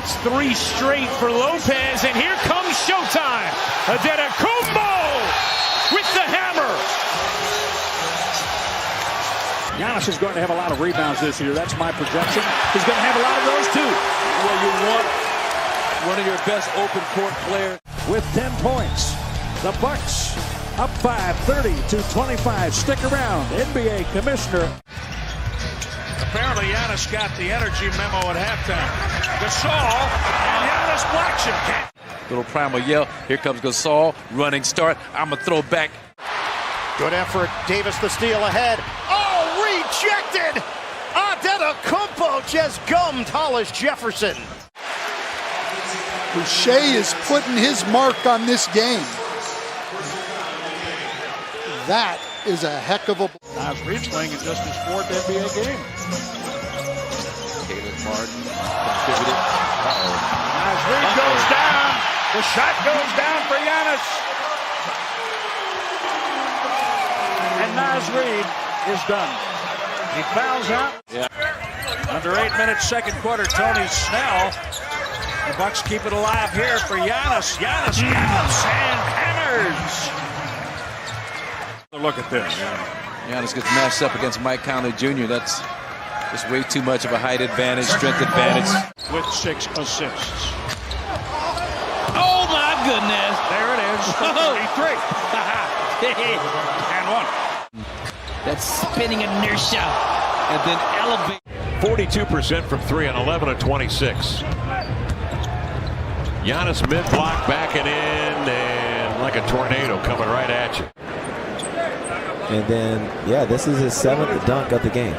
That's 3 straight for Lopez, and here comes showtime. Antetokounmpo with the hammer. Giannis is going to have a lot of rebounds this year. That's my projection. He's going to have a lot of those too. Well, you want one of your best open court players. With 10 points, the Bucks up 5, 30-25. Stick around, NBA Commissioner. Apparently, Giannis got the energy memo at halftime. Gasol, and Giannis blocks him. Little primal yell. Here comes Gasol. Running start. I'm going to throw back. Good effort. Davis the steal ahead. Oh, rejected! Antetokounmpo just gummed Hollis Jefferson. Shea is putting his mark on this game. That is a heck of a... Nice reach playing in just his 4th NBA game. Caleb Martin contributed. Nice reach goes down. The shot goes down for Giannis. And Naz Reid is done. He fouls out. Yeah. Under 8 minutes, second quarter, Tony Snell. The Bucks keep it alive here for Giannis. Giannis counts and hammers. Look at this. Giannis gets matched up against Mike Conley Jr. That's just way too much of a height advantage, strength advantage. With 6 assists. Oh, my goodness. There it is. 33. And 1. That spinning inertia. And then elevate. 42% from 3 and 11 of 26. Giannis mid-block backing in and like a tornado coming right at you. And then, yeah, this is his 7th dunk of the game.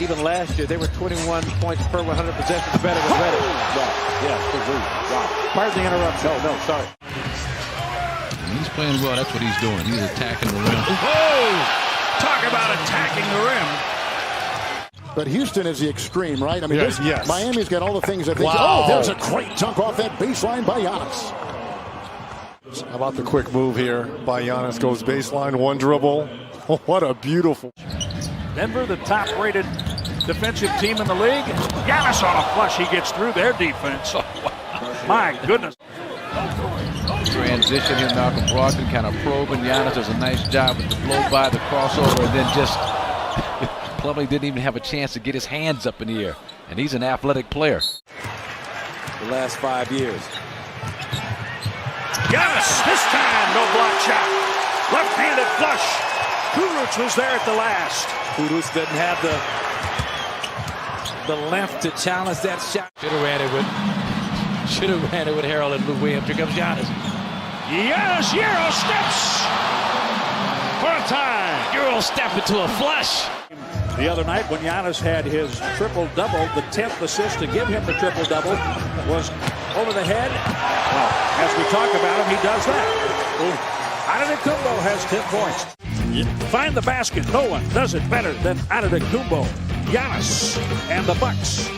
Even last year, they were 21 points per 100 possessions better than Reddit. Wow. Pardon the interruption. No, sorry. When he's playing well, that's what he's doing. He's attacking the rim. Whoa! Talk about attacking the rim. But Houston is the extreme, right? I mean, yes. Miami's got all the things I think. Wow. Oh, there's a great dunk off that baseline by Giannis. How about the quick move here by Giannis? Goes baseline, 1 dribble. Oh, what a beautiful. Denver, the top-rated defensive team in the league. Giannis on a flush. He gets through their defense. My goodness. Transition here, Malcolm Brogdon kind of probing. Giannis does a nice job with the blow by, the crossover, and then just Plumlee didn't even have a chance to get his hands up in the air. And he's an athletic player. The last 5 years. Giannis, this time, no block shot. Left-handed flush. Kuruc was there at the last. Kudus doesn't have the length to challenge that shot. Should have ran it with Harold and Lou Williams. Here comes Giannis. Giannis Euro steps for a time. Euro step into a flush. The other night when Giannis had his triple-double, the 10th assist to give him the triple-double was over the head. Well, as we talk about him, he does that. Antetokounmpo has 10 points. Find the basket. No one does it better than Antetokounmpo. Giannis and the Bucks.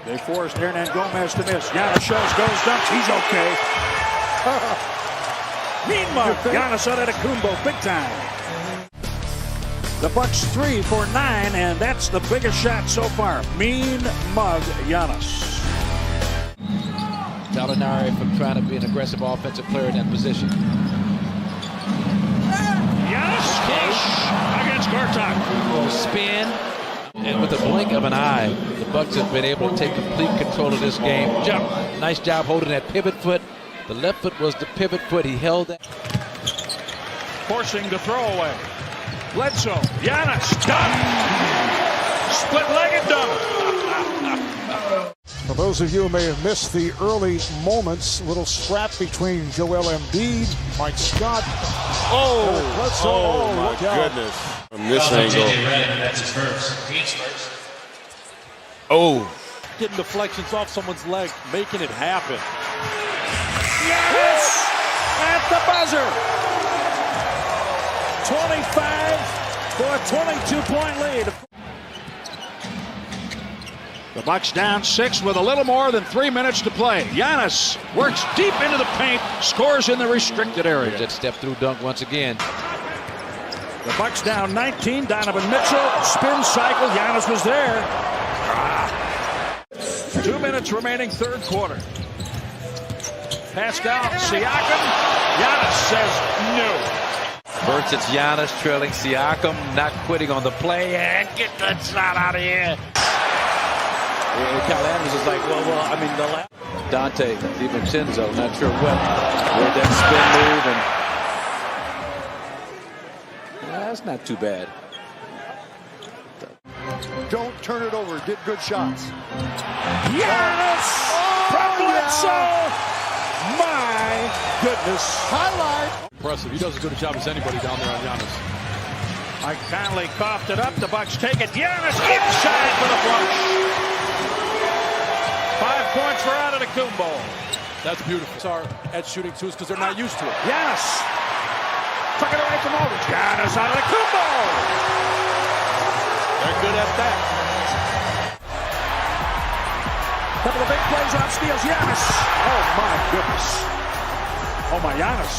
They forced Hernan Gomez to miss. Giannis shows, goes, dunks. He's okay. Mean mug. Giannis Antetokounmpo, big time. The Bucks 3 for 9, and that's the biggest shot so far. Mean mug Giannis. Gallinari from trying to be an aggressive offensive player in that position. Giannis flush against Gortat. Spin. And with a blink of an eye, the Bucks have been able to take complete control of this game. Jump. Nice job holding that pivot foot. The left foot was the pivot foot. He held that. Forcing the throwaway. Bledsoe. Giannis. Done. Split-legged dunk. For those of you who may have missed the early moments, a little scrap between Joel Embiid, Mike Scott. Oh, my goodness. From this angle. That's his first. Oh. Getting deflections off someone's leg, making it happen. Yes! At the buzzer. 25 for a 22-point lead. The Bucks down 6 with a little more than 3 minutes to play. Giannis works deep into the paint, scores in the restricted area. That step-through dunk once again. The Bucks down 19. Donovan Mitchell, spin cycle. Giannis was there. To 2 minutes remaining, third quarter. Pascal Siakam. Giannis says no. First it's Giannis trailing Siakam, not quitting on the play, and get that shot out of here. Cal Adams is like, well, I mean, the last. Dante DiVincenzo, not sure what. With that spin move, and that's not too bad. Don't turn it over. Get good shots. Giannis from Bledsoe. My goodness. Highlight. Impressive. He does as good a job as anybody down there on Giannis. Mike Conley coughed it up. The Bucks take it. Giannis inside for the flush. 5 points for Antetokounmpo. That's beautiful. Are at shooting twos because they're not used to it. Giannis took it away from Aldridge. Giannis Antetokounmpo. They're good at that. Couple of big plays off steals. Giannis. Oh my goodness. Oh my Giannis.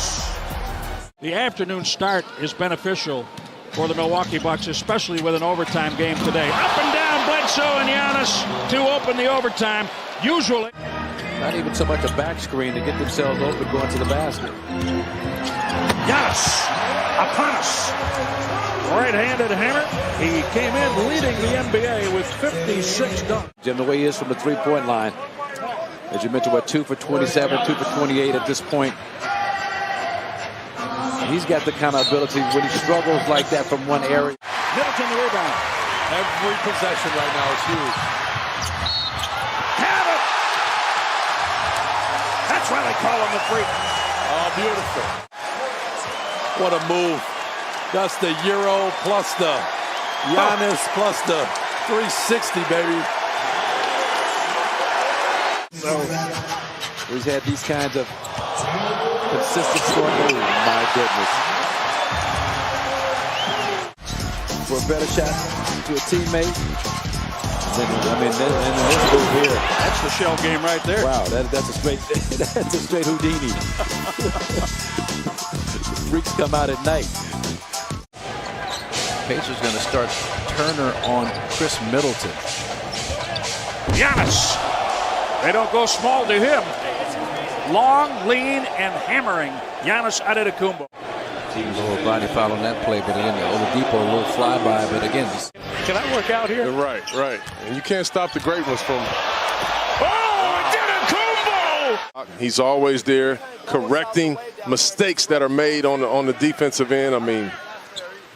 The afternoon start is beneficial for the Milwaukee Bucks, especially with an overtime game today. Up and down Bledsoe and Giannis to open the overtime. Usually. Not even so much a back screen to get themselves open going to the basket. Giannis upon us. Right-handed hammer. He came in leading the NBA with 56 dunks. Jim, the way he is from the three-point line. As you mentioned, 2 for 27, 2 for 28 at this point. He's got the kind of ability when he struggles like that from one area. Middleton the rebound. Every possession right now is huge. Have it! That's why they call him the freak. Oh, beautiful. What a move. That's the Euro plus the Giannis plus the 360, baby. So he's had these kinds of consistent scoring. Oh, my goodness. For a better shot to a teammate. And this move here. That's the shell game right there. Wow, that's a straight Houdini. The freaks come out at night. Pacers going to start Turner on Chris Middleton. Giannis. They don't go small to him. Long, lean, and hammering Giannis Antetokounmpo. A little body foul on that play, but again, Oladipo, a little flyby. But again, can I work out here? Right. And you can't stop the great ones from. Oh, Antetokounmpo! He's always there correcting mistakes that are made on the defensive end. I mean,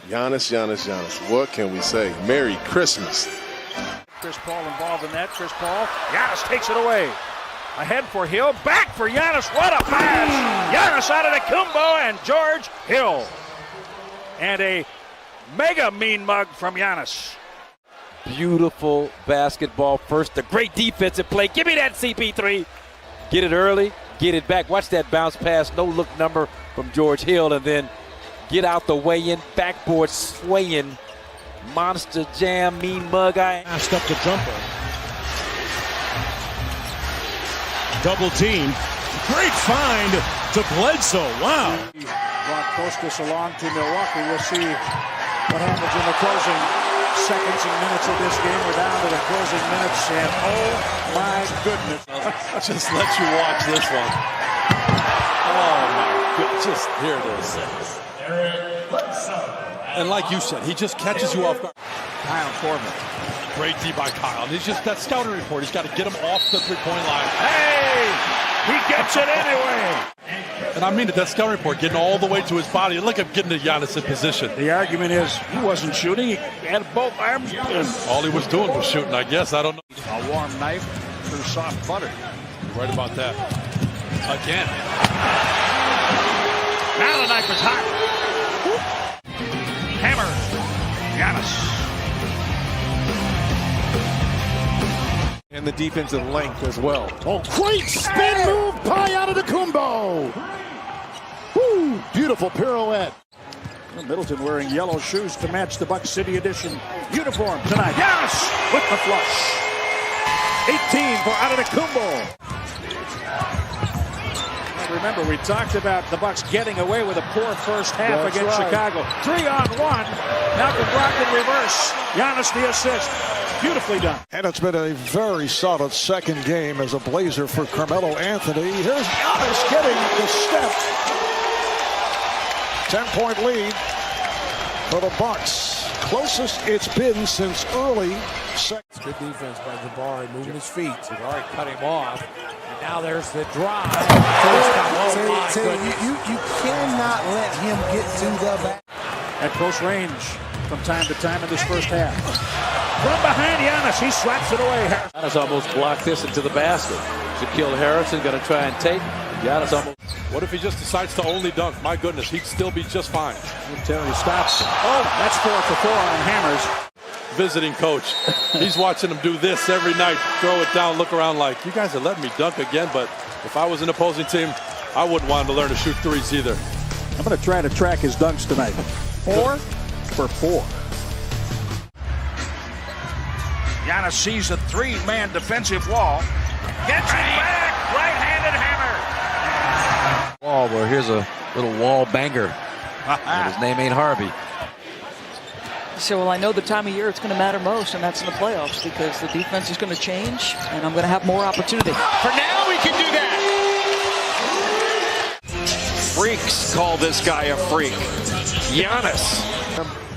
Giannis. What can we say? Merry Christmas. Chris Paul involved in that. Chris Paul. Giannis takes it away. Ahead for Hill. Back for Giannis. What a pass. Giannis Antetokounmpo and George Hill. And a mega mean mug from Giannis. Beautiful basketball first. The great defensive play. Give me that CP3. Get it early. Get it back. Watch that bounce pass. No look number from George Hill. And then get out the way in. Backboard swaying. Monster jam. Mean mug. Passed up the jumper. Double team. Great find to Bledsoe. Wow. Brought Costas along to Milwaukee. We'll see what happens in the closing seconds and minutes of this game. We're down to the closing minutes, and oh my goodness. Just let you watch this one. Oh my goodness. Just here it is. And like you said, he just catches you off guard. Kyle Corbin. Great D by Kyle. And he's just that scouting report. He's got to get him off the three-point line. Hey! He gets it anyway. And I mean it, that scouting report getting all the way to his body. And look at getting to Giannis in position. The argument is he wasn't shooting. He had both arms. All he was doing was shooting, I guess. I don't know. A warm knife through soft butter. You're right about that. Again. Now the knife is hot. Hammer. Giannis. And the defensive length as well. Oh, great spin move by Antetokounmpo. Woo, beautiful pirouette. Middleton wearing yellow shoes to match the Bucks City Edition uniform tonight. Giannis with the flush. 18 for Antetokounmpo. Remember, we talked about the Bucks getting away with a poor first half against Chicago. 3-on-1. Malcolm Brogdon reverse. Giannis the assist. Beautifully done. And it's been a very solid second game as a Blazer for Carmelo Anthony. Here's Giannis getting the step. 10-point lead for the Bucks. Closest it's been since early. Good defense by Jabari, moving his feet. Jabari cut him off. And now there's the drive. You cannot let him get to the back. At close range from time to time in this first half. From behind Giannis, he slaps it away. Giannis almost blocked this into the basket. Shaquille Harrison going to try and take. Giannis almost. What if he just decides to only dunk? My goodness, he'd still be just fine. Until he stops. Oh, that's 4 for 4 on hammers. Visiting coach. He's watching him do this every night. Throw it down, look around like, you guys are letting me dunk again, but if I was an opposing team, I wouldn't want him to learn to shoot threes either. I'm going to try to track his dunks tonight. 4 for 4. Giannis sees a 3-man defensive wall. Gets it back. Right-handed hammer. Wall where here's a little wall banger. And his name ain't Harvey. So, well, I know the time of year it's going to matter most, and that's in the playoffs, because the defense is going to change, and I'm going to have more opportunity. For now, we can do that. Freaks call this guy a freak. Giannis.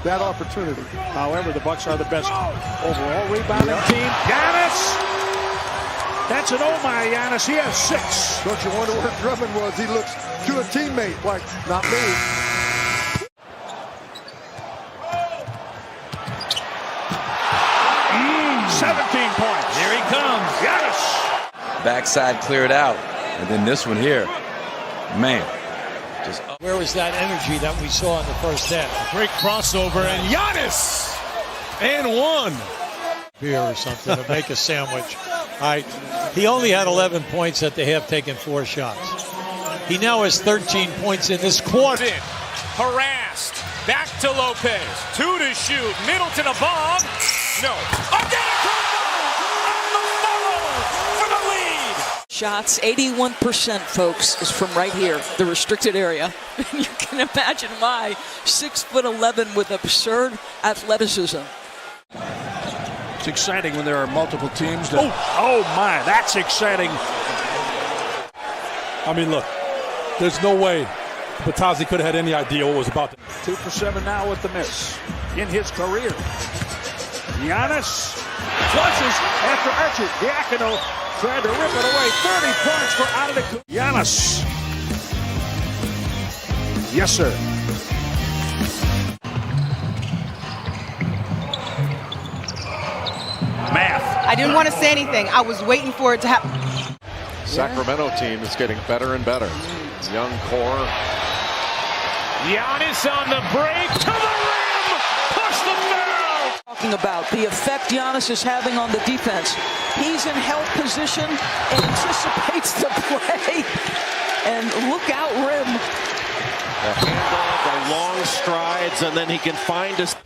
That opportunity. However, the Bucks are the best overall rebounding team. Giannis! That's an oh my Giannis. He has 6. Don't you wonder where Drummond was? He looks to a teammate like, not me. Mm, 17 points. Here he comes. Giannis! Backside cleared out. And then this one here. Man. Just Where was that energy that we saw in the first half? Great crossover, and Giannis! And one. Beer or something to make a sandwich. All right. He only had 11 points at the half, taking 4 shots. He now has 13 points in this quarter. Harassed. Back to Lopez. 2 to shoot. Middleton above. No. Antetokounmpo on the follow for the lead. Shots, 81%, folks, is from right here, the restricted area. You can imagine why. 6'11" with absurd athleticism. It's exciting when there are multiple teams. Oh my, that's exciting. I mean, look, there's no way Batazzi could have had any idea what was about to. 2 for 7 now with the miss in his career. Giannis flushes after Archie. Diacono tried to rip it away. 30 points for Antetokounmpo. Giannis. Yes, sir. Math. I didn't want to say anything. I was waiting for it to happen. Sacramento team is getting better and better. Young core. Giannis on the break to the rim. Push the foul. Talking about the effect Giannis is having on the defense. He's in held position, anticipates the play, and look out rim. The handle, the long strides, and then he can find us.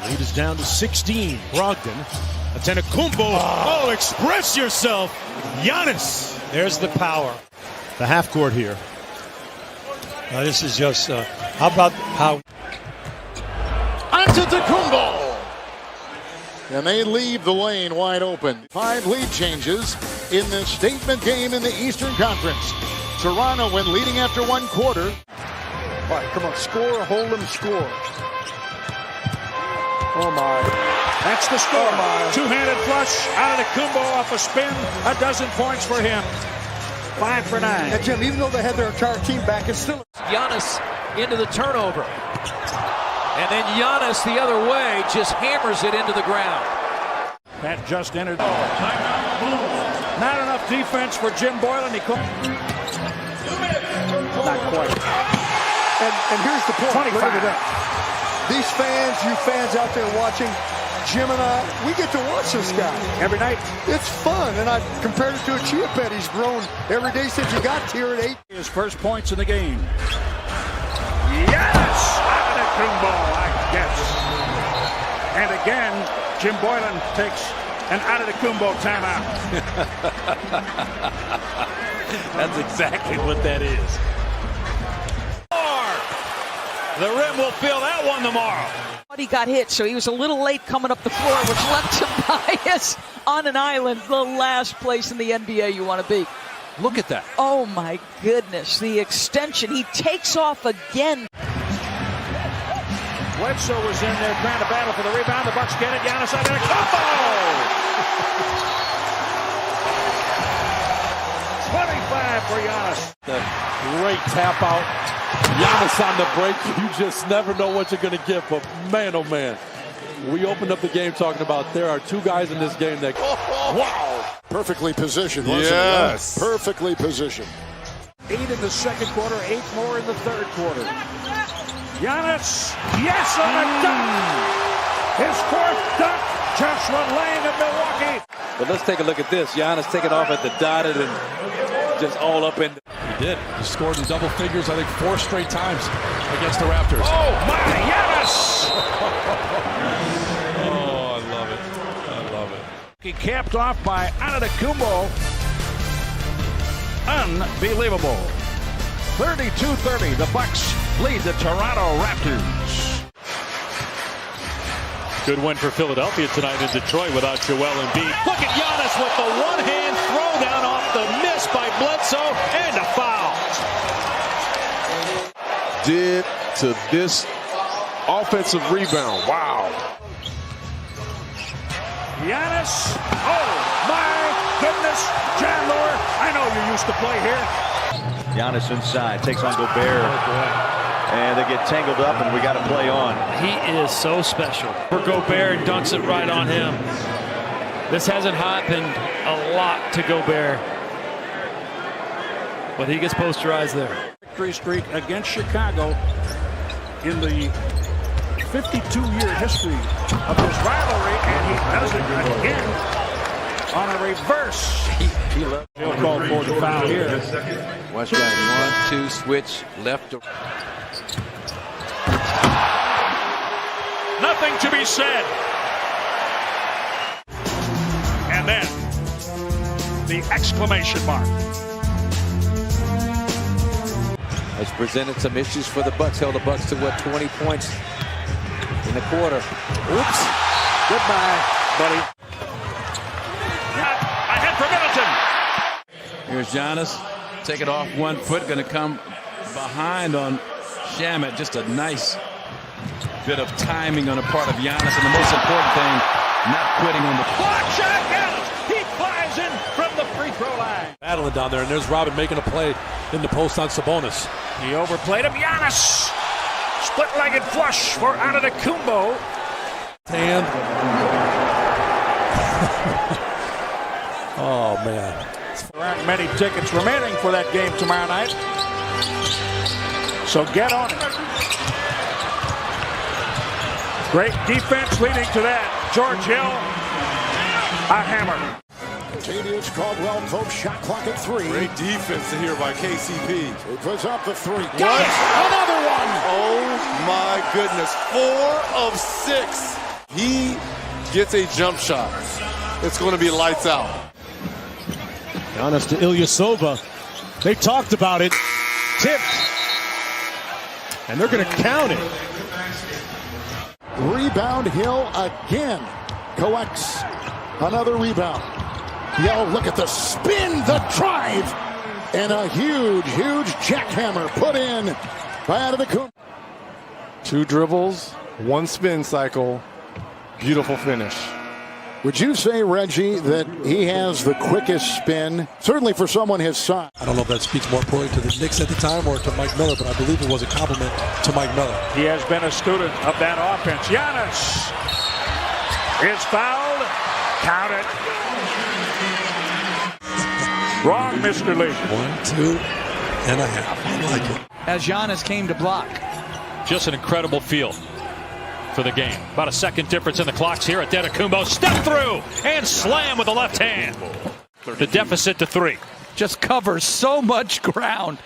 Lead is down to 16. Brogdon. Antetokounmpo. Oh, express yourself. Giannis. There's the power. The half court here. Now, this is just, how about how. Antetokounmpo. And they leave the lane wide open. 5 lead changes in the statement game in the Eastern Conference. Toronto when leading after 1 quarter. All right, come on, score, hold them, score. Oh my. That's the score. Two-handed flush. Antetokounmpo off a spin. 12 points for him. 5 for 9. Yeah, Jim, even though they had their entire team back, it's still. Giannis into the turnover. And then Giannis the other way just hammers it into the ground. That just entered. Not enough defense for Jim Boylan. He couldn't. Not quite. And here's the point. 25. Look at that. These fans, you fans out there watching, Jim and I, we get to watch this guy every night. It's fun, and I compared it to a chia pet. He's grown every day since he got here at 8. His first points in the game. Yes! Antetokounmpo, I guess. And again, Jim Boylan takes an Antetokounmpo timeout. That's exactly what that is. The rim will feel that one tomorrow. But he got hit, so he was a little late coming up the floor, which left Tobias on an island, the last place in the NBA you want to be. Look at that. Oh, my goodness. The extension. He takes off again. Bledsoe was in there trying to battle for the rebound. The Bucks get it. Giannis Antetokounmpo. 25 for Giannis. The great tap out. Giannis on the break. You just never know what you're going to get. But man, oh man, we opened up the game talking about there are two guys in this game that. Wow. Perfectly positioned, wasn't Yes. it? Perfectly positioned. 8 in the second quarter, 8 more in the third quarter. Giannis, yes, on a dunk. His fourth dunk. Joshua Lang of Milwaukee. But let's take a look at this. Giannis taking off at the dotted and just all up in. He did. He scored in double figures, I think, 4 straight times against the Raptors. Oh, my, Giannis. Oh, I love it. I love it. He capped off by Antetokounmpo. Unbelievable. 32-30. The Bucks lead the Toronto Raptors. Good win for Philadelphia tonight in Detroit without Joel Embiid. Look at Giannis with the one-hand throwdown off the miss by Bledsoe and a foul. Did to this offensive rebound. Wow. Giannis. Oh, my goodness. Chandler, I know you used to play here. Giannis inside, takes on Gobert. And they get tangled up, and we got to play on. He is so special. For Gobert, dunks it right on him. This hasn't happened a lot to Gobert. But he gets posterized there. Victory streak against Chicago in the 52-year history of this rivalry, and he does it again on a reverse. He'll call for the foul here. Watch that 1-2 switch left to. Nothing to be said. And then the exclamation mark. Has presented some issues for the Bucks. Held the Bucks to 20 points in the quarter. Oops. Goodbye, buddy. Ahead for Middleton. Here's Giannis. Take it off 1 foot. Going to come behind on Shamet. Just a nice bit of timing on the part of Giannis. And the most important thing, not quitting on the Block shot, Giannis. He flies in from the free throw line. Battling down there, and there's Robin making a play in the post on Sabonis. He overplayed him. Giannis. Split-legged flush for Antetokounmpo. And oh, man. There aren't many tickets remaining for that game tomorrow night. So get on it. Great defense leading to that. George Hill, a hammer. Latavius Caldwell folks shot clock at 3. Great defense here by KCP. He puts up the 3. Got it! Another one! Oh my goodness. 4 of 6. He gets a jump shot. It's going to be lights out. Giannis to Ilyasova. They talked about it. Tipped. And they're going to count it. Rebound, Hill again. Collects another rebound. Yo, look at the spin, the drive. And a huge, huge jackhammer put in by Antetokounmpo. 2 dribbles, 1 spin cycle. Beautiful finish. Would you say, Reggie, that he has the quickest spin, certainly for someone his size? I don't know if that speaks more poorly to the Knicks at the time or to Mike Miller, but I believe it was a compliment to Mike Miller. He has been a student of that offense. Giannis is fouled. Count it. Wrong, Mr. Lee. 1, 2 and a half. I like it. As Giannis came to block. Just an incredible feel for the game. About a second difference in the clocks here. Antetokounmpo step through and slam with the left hand. The deficit to 3. Just covers so much ground.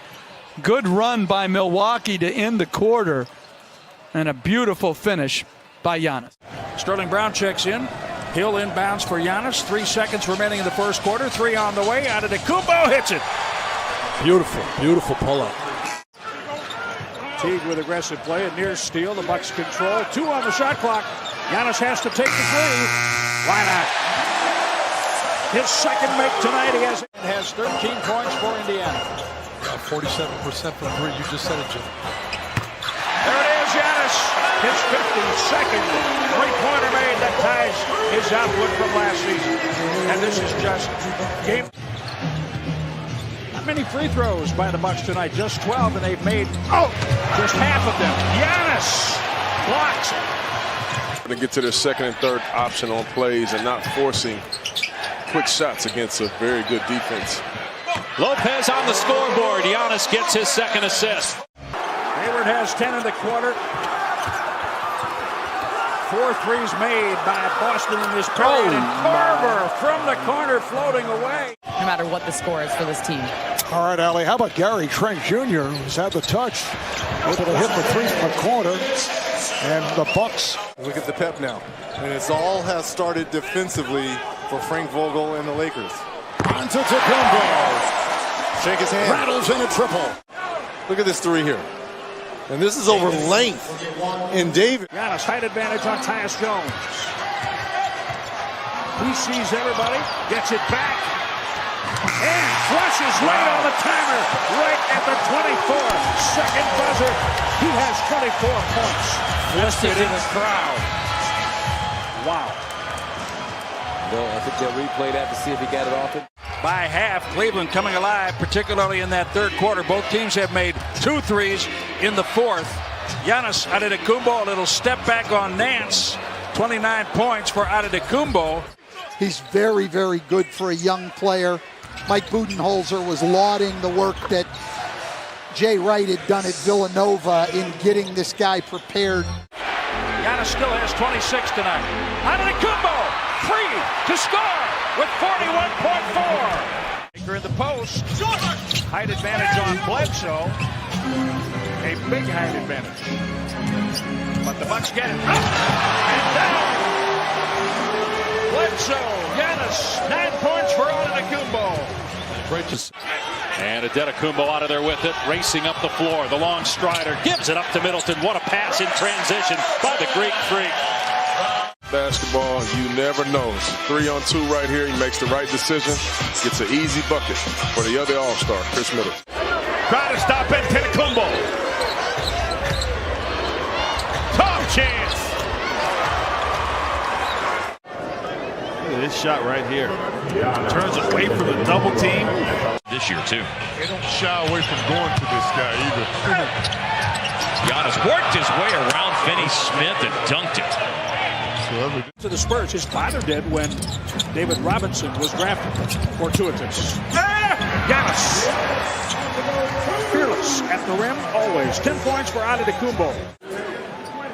Good run by Milwaukee to end the quarter. And a beautiful finish by Giannis. Sterling Brown checks in. Hill inbounds for Giannis. 3 seconds remaining in the first quarter. 3 on the way. Antetokounmpo hits it. Beautiful, beautiful pull-up. Teague with aggressive play, a near steal. The Bucks control. 2 on the shot clock. Giannis has to take the 3. Why not? His second make tonight. He has 13 points for Indiana. 47% from 3. You just said it, Jim. There it is, Giannis. His 52nd three-pointer made that ties his output from last season. And this is just game. Not many free throws by the Bucks tonight. Just 12, and they've made just half of them. Giannis blocks it. To get to their second and third option on plays and not forcing quick shots against a very good defense. Lopez on the scoreboard. Giannis gets his second assist. Hayward has 10 in the quarter. 4 threes made by Boston in this period. And Carver from the corner floating away. No matter what the score is for this team. All right, Allie, how about Gary Trent Jr., who's had the touch, able to hit the 3 from the corner, and the Bucks. Look at the pep now, and it's all has started defensively for Frank Vogel and the Lakers. Antetokounmpo. Shake his hand. Rattles in a triple. Look at this 3 here. And this is over length in David. Giannis height advantage on Tyus Jones. He sees everybody, gets it back, and flushes right on the timer, right at the 24-second buzzer. He has 24 points. Listed in the crowd. Wow. I think they'll replay that to see if he got it off it. By half, Cleveland coming alive, particularly in that third quarter. Both teams have made 2 threes in the fourth. Giannis Antetokounmpo, a little step back on Nance. 29 points for Antetokounmpo. He's very, very good for a young player. Mike Budenholzer was lauding the work that Jay Wright had done at Villanova in getting this guy prepared. Giannis still has 26 tonight. Antetokounmpo, free to score with 41.4. Baker in the post. Height advantage on Bledsoe. A big height advantage. But the Bucks get it up and down. Bledsoe, Giannis, 9 points for Antetokounmpo. Great to see. And Antetokounmpo out of there with it, racing up the floor. The long strider gives it up to Middleton. What a pass in transition by the Greek Freak. Basketball, you never know. 3-on-2 right here. He makes the right decision. Gets an easy bucket for the other All-Star, Chris Middleton. Try to stop Antetokounmpo. Tough chance. Look at this shot right here. Turns away from the double team. This year, too. They don't shy away from going to this guy either. Giannis worked his way around Finney Smith and dunked it. To the Spurs, his father did when David Robinson was drafted. Fortuitous. Giannis. Fearless at the rim, always. 10 points for Antetokounmpo.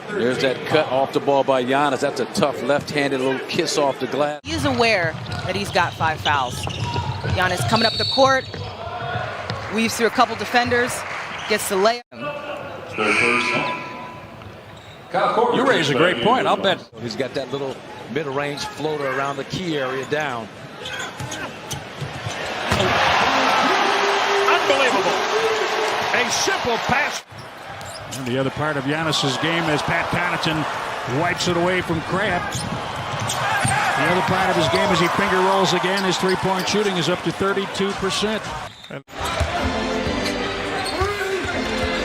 There's that cut off the ball by Giannis. That's a tough left-handed little kiss off the glass. He's aware that he's got 5 fouls. Giannis coming up the court, weaves through a couple defenders, gets the layup. You raise a great point. I'll bet. He's got that little mid-range floater around the key area down. Unbelievable. A simple pass. And the other part of Giannis's game as Pat Connaughton wipes it away from Crabbe. The other part of his game as he finger rolls again. His three-point shooting is up to 32%.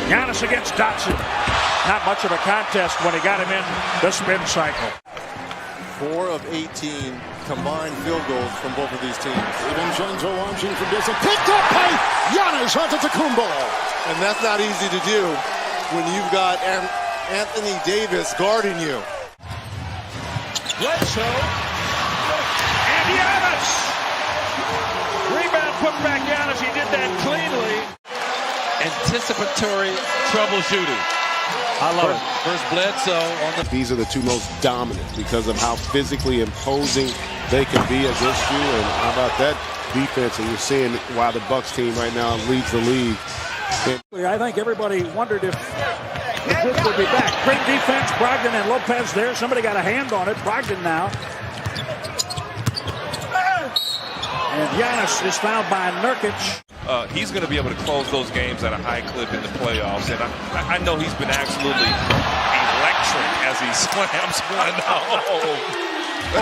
Giannis against Dotson. Not much of a contest when he got him in the spin cycle. 4 of 18 combined field goals from both of these teams. DiVincenzo launching from distance. Picked up by Giannis Antetokounmpo. And that's not easy to do when you've got Anthony Davis guarding you. Bledsoe. And Giannis. Rebound put back Giannis. He did that cleanly. Anticipatory troubleshooting. I love it. First Bledsoe on the. These are the 2 most dominant because of how physically imposing they can be against you. And how about that defense? And you're seeing why the Bucks team right now leads the league. I think everybody wondered if this would be back. Great defense. Brogdon and Lopez there. Somebody got a hand on it. Brogdon now. And Giannis is fouled by Nurkic. he's going to be able to close those games at a high clip in the playoffs. And I know he's been absolutely electric as he slams one.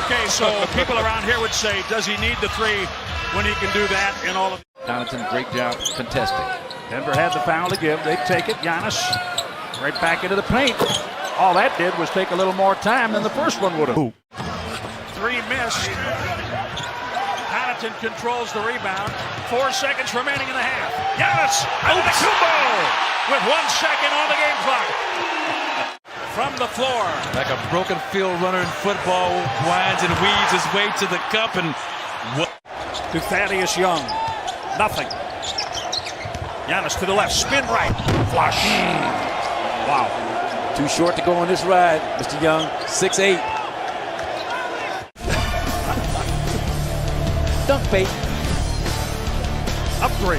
Okay, so people around here would say, does he need the three when he can do that in all of Connaughton, great job contesting. Denver had the foul to give. They take it. Giannis right back into the paint. All that did was take a little more time than the first one would have. Three missed. Connaughton controls the rebound. 4 seconds remaining in the half. Giannis Antetokounmpo with 1 second on the game clock. From the floor. Like a broken field runner in football, winds and weaves his way to the cup and to Thaddeus Young. Nothing. Giannis to the left. Spin right. Flush. Wow. Too short to go on this ride, Mr. Young. 6'8". Dunk bait. Up 3.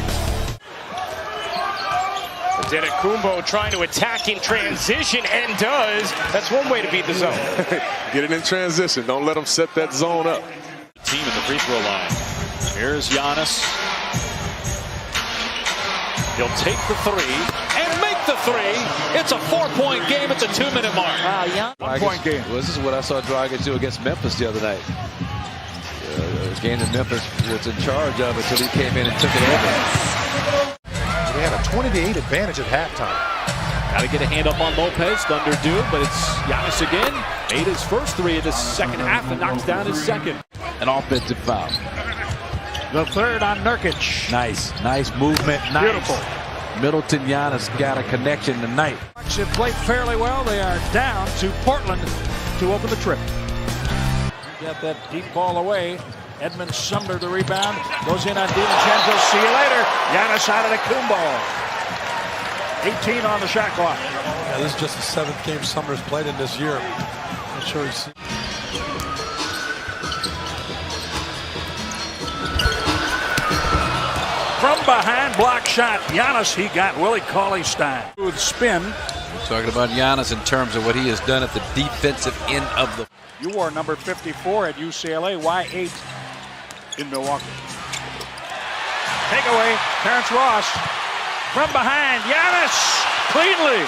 Antetokounmpo trying to attack in transition and does. That's one way to beat the zone. Get it in transition. Don't let them set that zone up. Team at the free throw line. Here's Giannis. He'll take the three and make the three. It's a 4-point game at the 2-minute mark. Wow, yeah. 1-point game. Well, this is what I saw Dragic do against Memphis the other night. A game that Memphis was in charge of until he came in and took it over. They had a 20-8 advantage at halftime. Got to get a hand up on Lopez. Thunder do, but it's Giannis again. Made his first three in the second half and knocks down his second. An offensive foul. The third on Nurkic. Nice movement. Nice. Beautiful. Middleton Giannis got a connection tonight. Bucks have played fairly well. They are down to Portland to open the trip. Got that deep ball away. Edmund Sumner the rebound. Goes in on DiVincenzo. See you later. Giannis Antetokounmpo. 18 on the shot clock. Yeah, this is just the 7th game Sumner's played in this year. I'm sure he's... From behind, block shot. Giannis, he got Willie Cauley-Stein. With spin. We're talking about Giannis in terms of what he has done at the defensive end of the... You wore number 54 at UCLA. Why 8 in Milwaukee? Takeaway, Terrence Ross. From behind, Giannis, cleanly.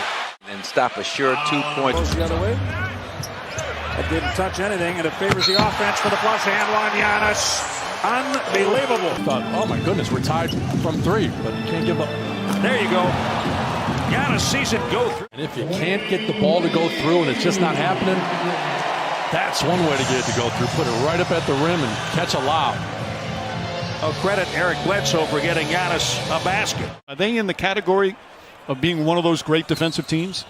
And stop a sure 2-point. Goes the other way. That didn't touch anything, and it favors the offense for the plus hand one. Giannis, unbelievable. Thought, oh my goodness, we're tied from 3, but you can't give up. There you go. Giannis sees it go through. And if you can't get the ball to go through and it's just not happening, that's one way to get it to go through. Put it right up at the rim and catch a lob. Oh, credit Eric Bledsoe for getting Giannis a basket. Are they in the category of being one of those great defensive teams?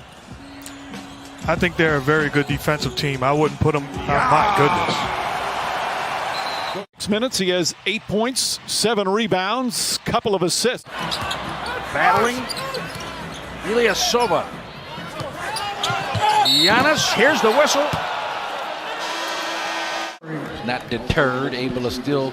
I think they're a very good defensive team. I wouldn't put them, my goodness. 6 minutes, he has 8 points, 7 rebounds, couple of assists. Battling Ilyasova. Giannis, here's the whistle. Not deterred, able to still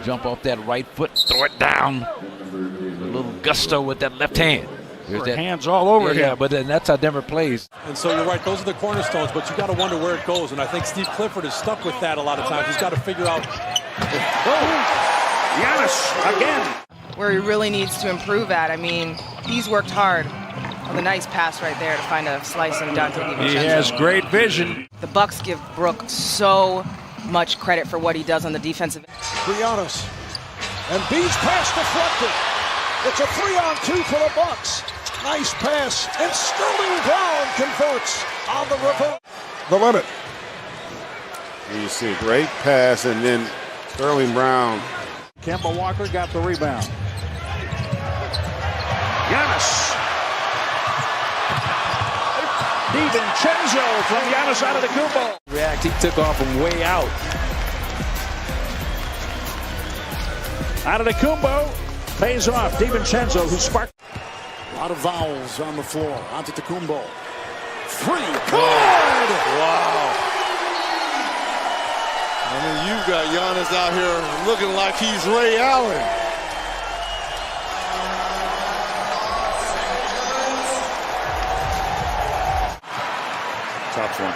jump off that right foot, throw it down. A little gusto with that left hand. That, hands all over him. Yeah, but then that's how Denver plays. And so you're right, those are the cornerstones, but you got to wonder where it goes. And I think Steve Clifford is stuck with that a lot of times. He's got to figure out. Giannis again. Where he really needs to improve at. I mean, he's worked hard on the nice pass right there to find a slice and dunk. He has great vision. The Bucks give Brook so much credit for what he does on the defensive end. Giannis. And B's pass deflected. It's a 3-on-2 for the Bucks. Nice pass, and Sterling Brown converts on the reverse. The limit. And you see, great pass, and then Sterling Brown. Kemba Walker got the rebound. Giannis. DiVincenzo from Giannis Antetokounmpo. React, he took off from way out. Antetokounmpo pays off. DiVincenzo, who sparked. A lot of vowels on the floor. Antetokounmpo. 3. Good! Wow. I mean, you've got Giannis out here looking like he's Ray Allen. Tough one.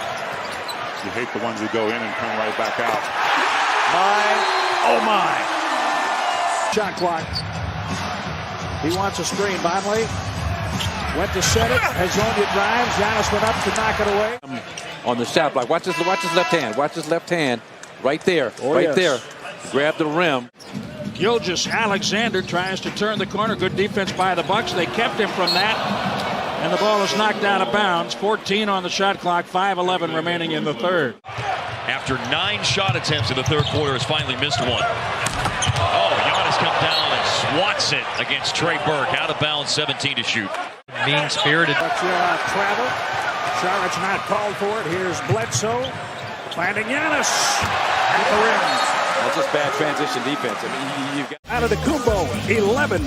You hate the ones that go in and come right back out. Oh my. Shot clock. He wants a screen. Vonleh went to set it. Hazonia drives. Giannis went up to knock it away. On the shot block. Watch his left hand. Watch his left hand. Right there. Oh, right yes. there. Grab the rim. Gilgeous-Alexander tries to turn the corner. Good defense by the Bucks. They kept him from that. And the ball is knocked out of bounds. 14 on the shot clock. 5:11 remaining in the third. After 9 shot attempts in the third quarter, has finally missed one. Oh, Giannis comes down and swats it against Trey Burke. Out of bounds, 17 to shoot. Mean-spirited. Travel. Charlotte's not called for it. Here's Bledsoe. Finding Giannis at the rim. That's just bad transition defense. I mean, you've got Antetokounmpo, 11.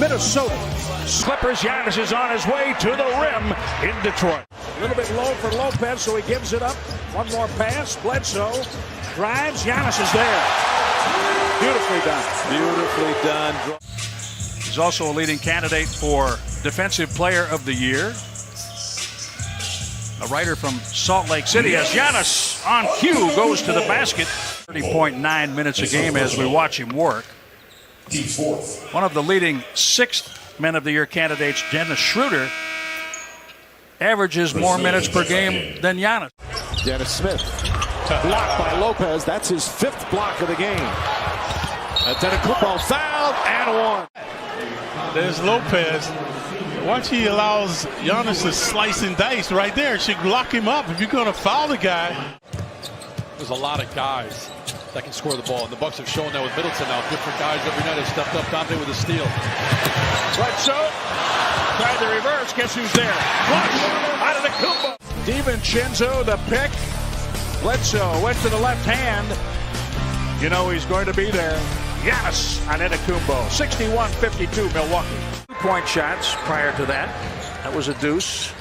Minnesota. Clippers. Giannis is on his way to the rim in Detroit. A little bit low for Lopez, so he gives it up. One more pass. Bledsoe drives. Giannis is there. Beautifully done. Beautifully done. He's also a leading candidate for Defensive Player of the Year. A writer from Salt Lake City as Giannis on cue goes to the basket. 30.9 minutes a game as we watch him work. One of the leading 6th Men of the Year candidates, Dennis Schroeder, averages more minutes per game than Giannis. Dennis Smith, blocked by Lopez. That's his 5th block of the game. Antetokounmpo fouled and one. There's Lopez. Once he allows Giannis to slice and dice right there, should lock him up if you're going to foul the guy. There's a lot of guys that can score the ball, and the Bucks have shown that with Middleton now. Different guys every night have stepped up. Dante with a steal. Bledsoe tried the reverse. Guess who's there? Flush out of the Kumbo. DiVincenzo the pick. Bledsoe went to the left hand. You know he's going to be there. Giannis Antetokounmpo. 61-52 Milwaukee. 2-point shots prior to that. That was a deuce.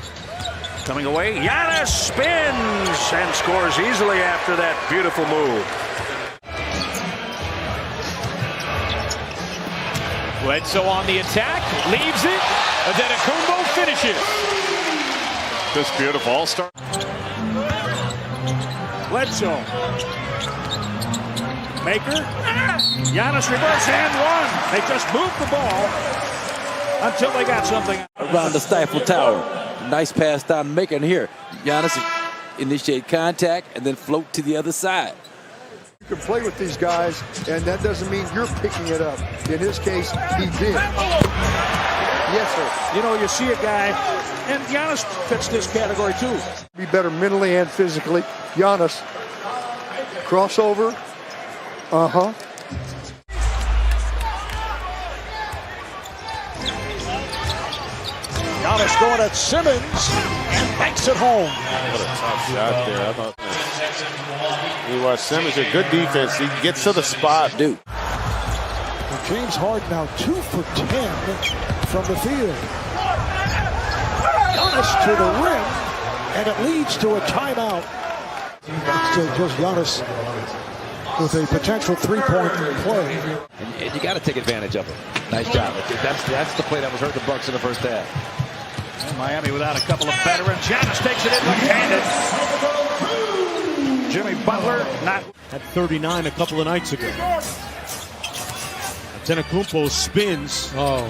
Coming away. Giannis spins and scores easily after that beautiful move. Bledsoe on the attack, leaves it. Antetokounmpo finishes. Just beautiful. All-star. Bledsoe. Maker. Giannis reverse and one. They just moved the ball until they got something. Around the Stifle Tower. Nice pass down Maker. And here, Giannis initiate contact and then float to the other side. You can play with these guys, and that doesn't mean you're picking it up. In his case, he did. Yes, sir. You know, you see a guy, and Giannis fits this category too. Be better mentally and physically. Giannis, crossover. Giannis going at Simmons and banks it home. What a tough shot there. I thought you watch Simmons, a good defense. He gets to the spot, dude. James Harden now 2 for 10 from the field. Giannis to the rim, and it leads to a timeout. Still just Giannis with a potential 3-point play. And you got to take advantage of it. Nice job. That's the play that was hurting the Bucks in the first half. And Miami without a couple of veterans. Giannis takes it in left-handed. Jimmy Butler not at 39 a couple of nights ago. Antetokounmpo spins. Oh,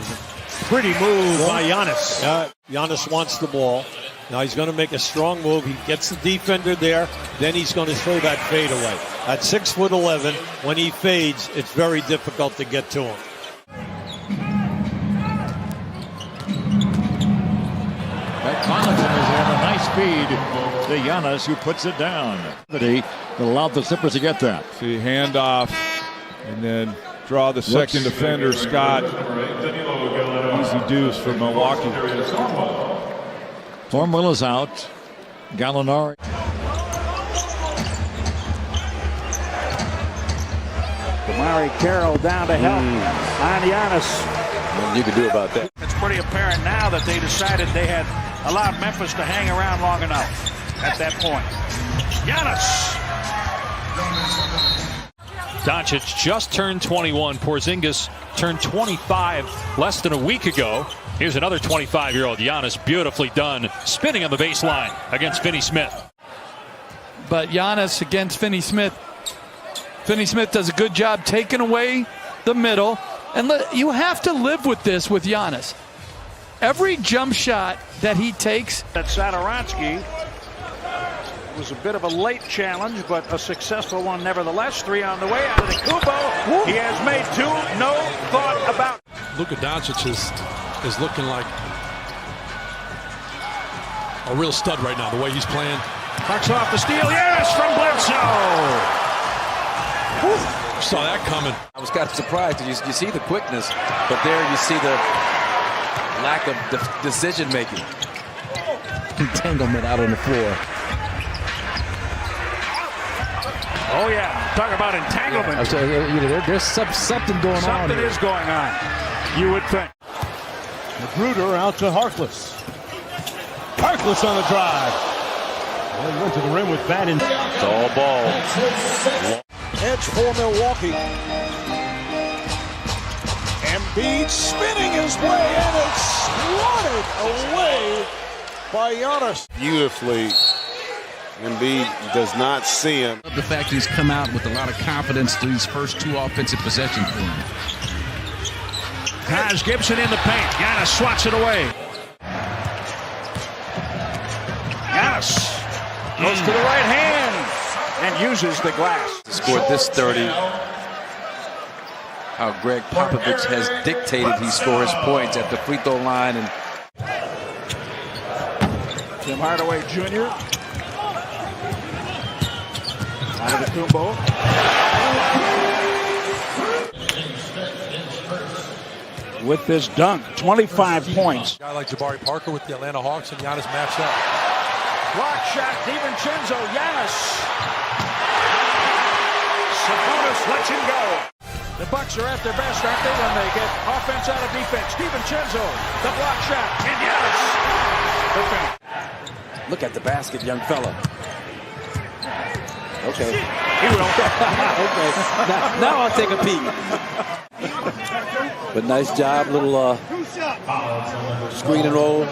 pretty move by Giannis. Giannis wants the ball. Now he's going to make a strong move. He gets the defender there. Then he's going to throw that fade away. At 6'11", when he fades, it's very difficult to get to him. That Connaughton is in a nice feed to Giannis, who puts it down. That allowed the Zippers to get that. See, hand off, and then draw the second defender, Scott. Easy deuce for Milwaukee. Thornwell is out. Gallinari. Damari Carroll down to help on Giannis. Nothing you can do about that. It's pretty apparent now that they decided they had allowed Memphis to hang around long enough at that point. Giannis. Doncic just turned 21. Porzingis turned 25 less than a week ago. Here's another 25-year-old Giannis, beautifully done, spinning on the baseline against Finney Smith. But Giannis against Finney Smith. Finney Smith does a good job taking away the middle And you have to live with this with Giannis. Every jump shot that he takes. That Satoransky was a bit of a late challenge, but a successful one nevertheless. 3 on the way. Antetokounmpo. He has made 2. No thought about. Luka Doncic is looking like a real stud right now, the way he's playing. Bucks off the steal. Yes, from Bledsoe. Saw that coming. I was kind of surprised because you see the quickness, but there you see the lack of decision making. Entanglement out on the floor. Oh yeah, talk about entanglement. There's something going on. Something is going on. You would think. Magruder out to Harkless. Harkless on the drive. Well, he went to the rim with that. It's all ball. Edge for Milwaukee. Embiid spinning his way, and it's swatted away by Giannis. Beautifully. Embiid does not see him. The fact he's come out with a lot of confidence through these first 2 offensive possessions for him. Taj Gibson in the paint. Giannis swats it away. Giannis goes to the right hand and uses the glass. Scored this 30. How Greg Popovich has dictated he scores points at the free throw line. And Tim Hardaway Jr. Antetokounmpo. With this dunk, 25 points. A guy like Jabari Parker with the Atlanta Hawks and Giannis matched up. Block shot, DiVincenzo, Giannis. Sabonis lets him go. The Bucks are at their best, aren't they, when they get offense out of defense. DiVincenzo, the block shot, and Giannis. Look at the basket, young fella. Okay. He will. Okay. Now I'll take a peek. But nice job, little screen and roll.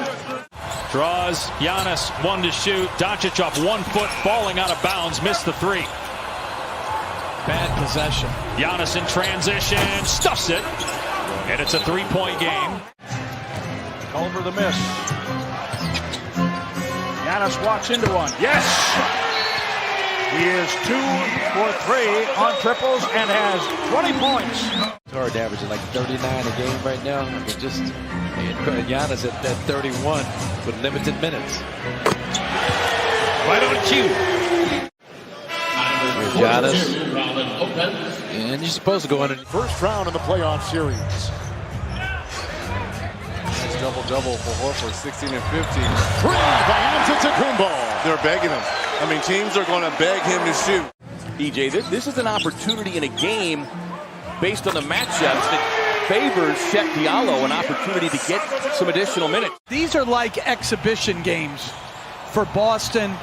Draws Giannis, 1 to shoot. Doncic off 1 foot, falling out of bounds, missed the 3. Bad possession. Giannis in transition, stuffs it, and it's a 3-point game. Over the miss. Giannis walks into one. Yes! He is 2 for 3 on triples and has 20 points. Hard averaging like 39 a game right now. I mean, just Giannis at 31 with limited minutes. Right on cue. Here's Giannis. And you're supposed to go under. First round in the playoff series. Nice double-double for Horford, 16 and 15. 3 by Antetokounmpo. They're begging him. I mean, teams are going to beg him to shoot. EJ, this is an opportunity in a game based on the matchups that favors Shaq Diallo, an opportunity to get some additional minutes. These are like exhibition games for Boston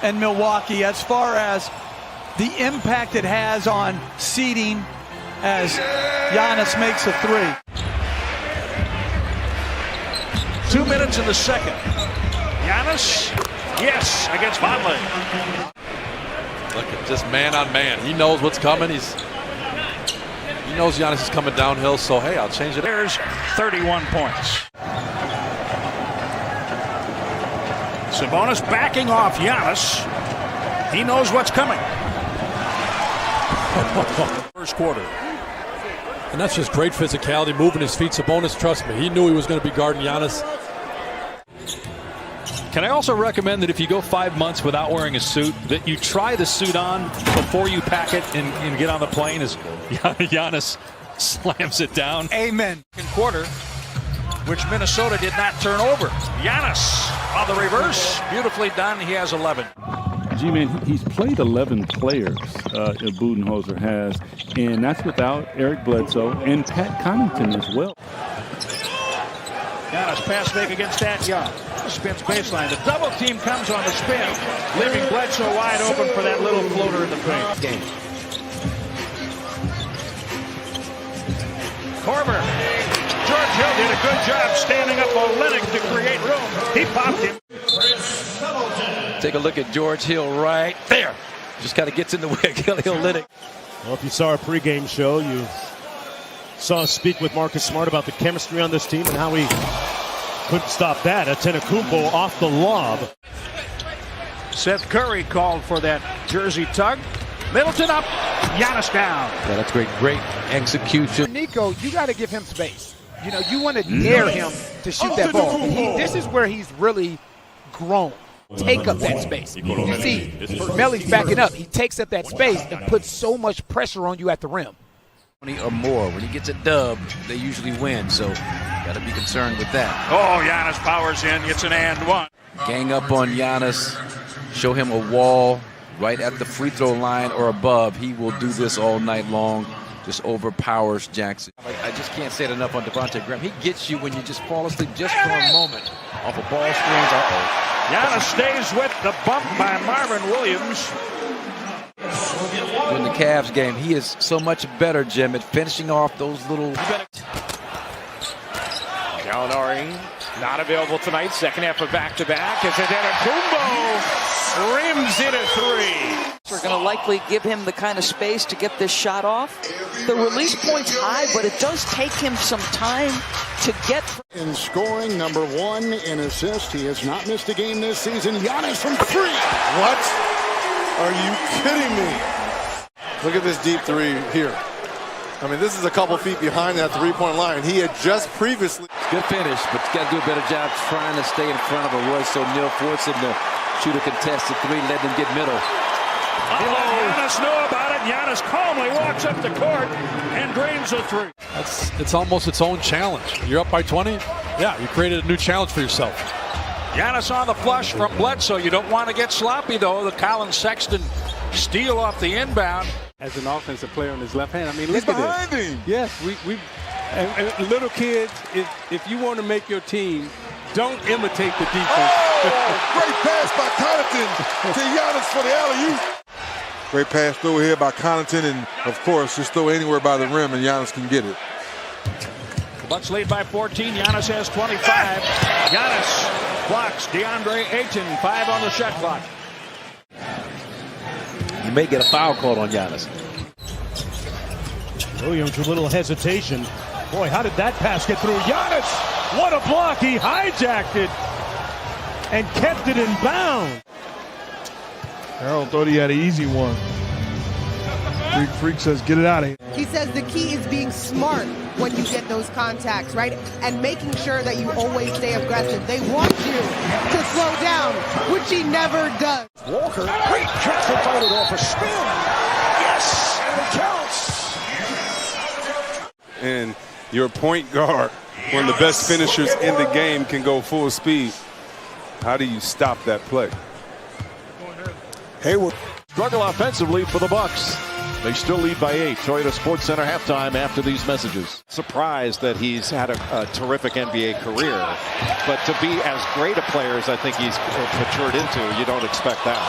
and Milwaukee as far as the impact it has on seeding as Giannis makes a 3. 2 minutes in the second. Giannis, yes, against Vonleh. Look at just man on man. He knows what's coming. He knows Giannis is coming downhill, so hey, I'll change it. There's 31 points. Sabonis backing off Giannis. He knows what's coming. First quarter. And that's just great physicality, moving his feet. Sabonis, trust me, he knew he was going to be guarding Giannis. Can I also recommend that if you go 5 months without wearing a suit, that you try the suit on before you pack it and get on the plane as Giannis slams it down? Amen. Second quarter, which Minnesota did not turn over. Giannis on the reverse. Beautifully done. He has 11. G-Man, he's played 11 players, Budenholzer has, and that's without Eric Bledsoe and Pat Connaughton as well. Giannis pass fake against that Young. Spins baseline. The double team comes on the spin, leaving Bledsoe wide open for that little floater in the paint. Game. Korver. George Hill did a good job standing up Olynyk to create room. He popped him. Take a look at George Hill right there. Just kind of gets in the way of Kelly Olynyk. Well, if you saw our pregame show, you Saw us speak with Marcus Smart about the chemistry on this team and how he couldn't stop that. Antetokounmpo off the lob. Seth Curry called for that jersey tug. Middleton up. Giannis down. Yeah, that's great. Great execution. Nico, you got to give him space. You know, you want to dare him to shoot that ball. This is where he's really grown. Take up that space. You see, Melly's backing up. He takes up that space and puts so much pressure on you at the rim. Or more. When he gets a dub, they usually win. So, got to be concerned with that. Oh, Giannis powers in. It's an and one. Gang up on Giannis. Show him a wall right at the free throw line or above. He will do this all night long. Just overpowers Jackson. I just can't say it enough on Devontae Graham. He gets you when you just fall asleep just for a moment off of ball screens. Giannis stays with the bump by Marvin Williams. In the Cavs game, he is so much better, Jim, at finishing off those little... Gallinari not available tonight. Second half of back-to-back. As Antetokounmpo rims in a three. We're going to likely give him the kind of space to get this shot off. The release point's high, but it does take him some time to get... In scoring, number 1 in assist. He has not missed a game this season. Giannis from 3. What? Are you kidding me? Look at this deep three here. I mean, this is a couple feet behind that three-point line. He had just previously... Good finish, but you got to do a better job trying to stay in front of a Royce O'Neal, force him to shoot a contested three, let him get middle. Giannis knew about it. Giannis calmly walks up the court and drains a three. It's almost its own challenge. You're up by 20. Yeah, you created a new challenge for yourself. Giannis on the flush from Bledsoe. You don't want to get sloppy, though. The Colin Sexton steal off the inbound. As an offensive player on his left hand, I mean, look at this. Him. Yes, and little kids, if you want to make your team, don't imitate the defense. Oh, great pass by Connaughton to Giannis for the alley-oop. Great pass through here by Connaughton, and of course, just throw anywhere by the rim, and Giannis can get it. The Bucks lead by 14. Giannis has 25. Giannis blocks DeAndre Ayton. 5 on the shot clock. You may get a foul called on Giannis. Williams with a little hesitation. Boy, how did that pass get through? Giannis! What a block! He hijacked it and kept it in bounds. Harold thought he had an easy one. Freak says, get it out of here. He says the key is being smart when you get those contacts, right? And making sure that you always stay aggressive. They want you to slow down, which he never does. Walker, great catch to fight it off a spin. Yes, and it counts. And your point guard, one of the best finishers in the game, can go full speed. How do you stop that play? Hayward struggle offensively for the Bucks. They still lead by 8. Toyota Sports Center halftime after these messages. Surprised that he's had a terrific NBA career, but to be as great a player as I think he's matured into, you don't expect that.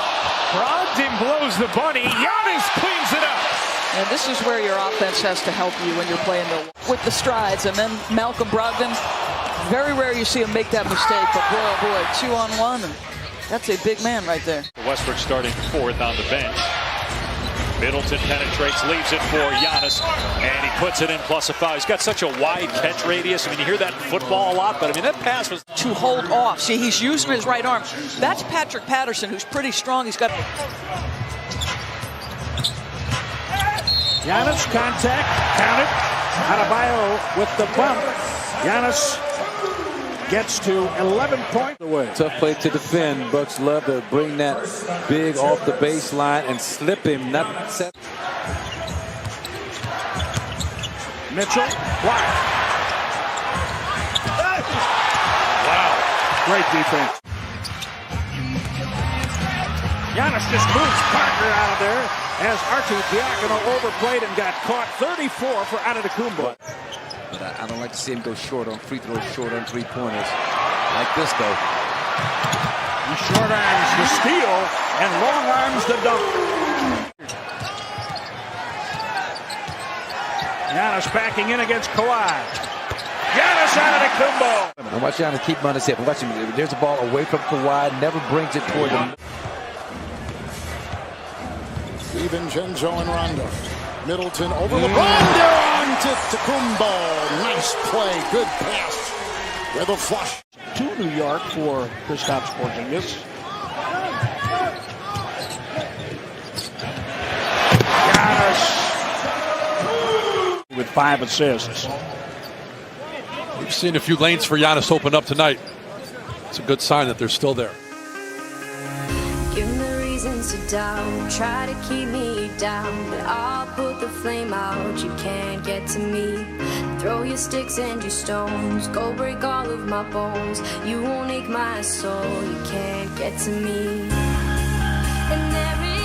Brogdon blows the bunny. Giannis cleans it up. And this is where your offense has to help you when you're playing with the strides. And then Malcolm Brogdon, very rare you see him make that mistake, but boy, oh boy, 2-on-1, and that's a big man right there. Westbrook starting 4th on the bench. Middleton penetrates, leaves it for Giannis, and he puts it in plus a foul. He's got such a wide catch radius. I mean, you hear that in football a lot, but I mean, that pass was... To hold off. See, he's using his right arm. That's Patrick Patterson, who's pretty strong. He's got... Giannis, contact, count it. Adebayo with the bump. Giannis gets to 11 points away. Tough play to defend. Bucks love to bring that big off the baseline and slip him. Not set. Mitchell, block. Wow, great defense. Giannis just moves Parker out of there as Archie Diacono overplayed and got caught. 34 for Antetokounmpo. But I don't like to see him go short on free throws, short on three-pointers. Like this, though. He short arms the steal and long arms the dunk. Giannis backing in against Kawhi. Giannis Antetokounmpo. I watch Giannis keep him on his hip. Watch him. There's a ball away from Kawhi, never brings it toward him. DiVincenzo and Rondo. Middleton over LeBron. Down to Antetokounmpo. Nice play. Good pass. With a flush. To New York for Kristaps Porzingis. Giannis with 5 assists. We've seen a few lanes for Giannis open up tonight. It's a good sign that they're still there. Give me reasons to doubt, try to keep me down, but I'll put the flame out, you can't get to me. Throw your sticks and your stones, go break all of my bones. You won't ache my soul, you can't get to me. And there is